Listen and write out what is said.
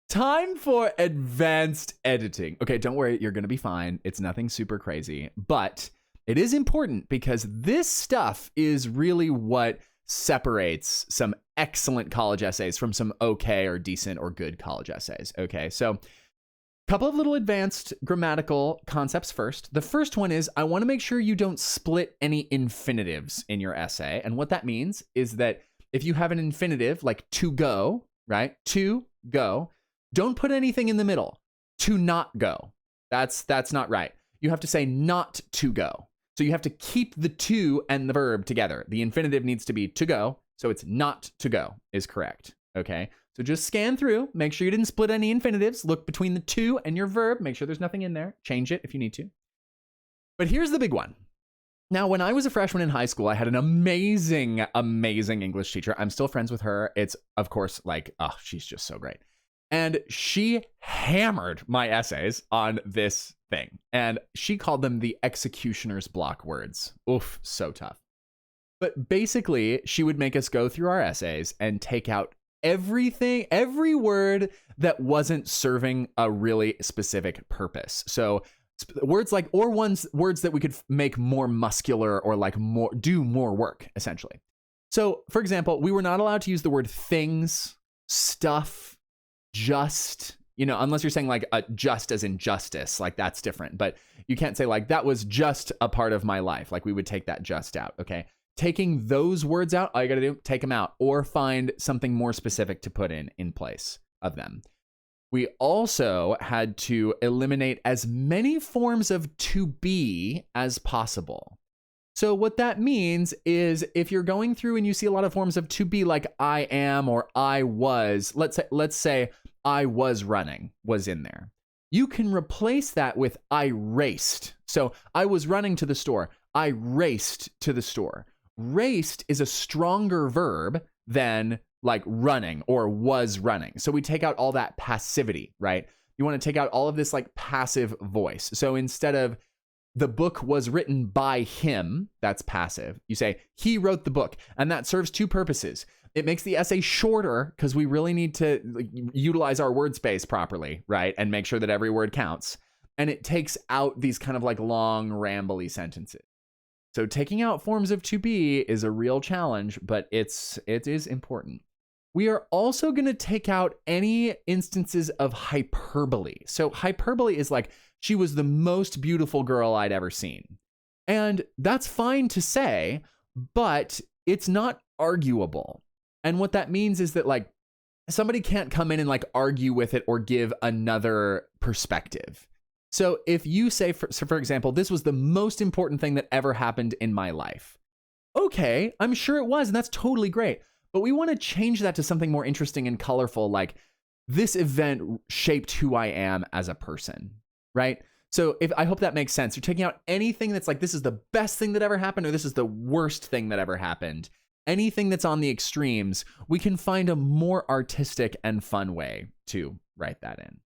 Time for advanced editing. Okay, don't worry, you're going to be fine. It's nothing super crazy, but it is important because this stuff is really what separates some excellent college essays from some okay or decent or good college essays. Okay, so a couple of little advanced grammatical concepts first. The first one is I want to make sure you don't split any infinitives in your essay. And what that means is that if you have an infinitive like to go, right? To go, don't put anything in the middle. To not go. That's not right. You have to say not to go. So you have to keep the to and the verb together. The infinitive needs to be to go, so it's not to go is correct. Okay, so just scan through, make sure you didn't split any infinitives, look between the to and your verb, make sure there's nothing in there, change it if you need to. But here's the big one. Now, when I was a freshman in high school, I had an amazing English teacher. I'm still friends with her. It's, of course, like, oh, she's just so great. And she hammered my essays on this thing. And she called them the executioner's block words. Oof, so tough. But basically, she would make us go through our essays and take out everything, every word that wasn't serving a really specific purpose. So words like, or words that we could make more muscular or like more, do more work, essentially. So, for example, we were not allowed to use the word things, stuff, just, unless you're saying like just as in justice, like that's different. But you can't say like that was just a part of my life. Like we would take that just out. Okay. Taking those words out, all you got to do, take them out or find something more specific to put in place of them. We also had to eliminate as many forms of to be as possible. So what that means is if you're going through and you see a lot of forms of to be like I am or I was, let's say I was running was in there. You can replace that with I raced. So I was running to the store. I raced to the store. Raced is a stronger verb than like running or was running. So we take out all that passivity, right? You want to take out all of this like passive voice. So instead of the book was written by him, that's passive. You say, he wrote the book, and that serves two purposes. It makes the essay shorter because we really need to utilize our word space properly, right? And make sure that every word counts. And it takes out these kind of like long, rambly sentences. So taking out forms of to be is a real challenge, but it is important. We are also going to take out any instances of hyperbole. So hyperbole is like, she was the most beautiful girl I'd ever seen. And that's fine to say, but it's not arguable. And what that means is that like somebody can't come in and like argue with it or give another perspective. So if you say, for example, this was the most important thing that ever happened in my life. Okay, I'm sure it was, and that's totally great. But we want to change that to something more interesting and colorful, like this event shaped who I am as a person. Right? So I hope that makes sense. You're taking out anything that's like, this is the best thing that ever happened, or this is the worst thing that ever happened. Anything that's on the extremes, we can find a more artistic and fun way to write that in.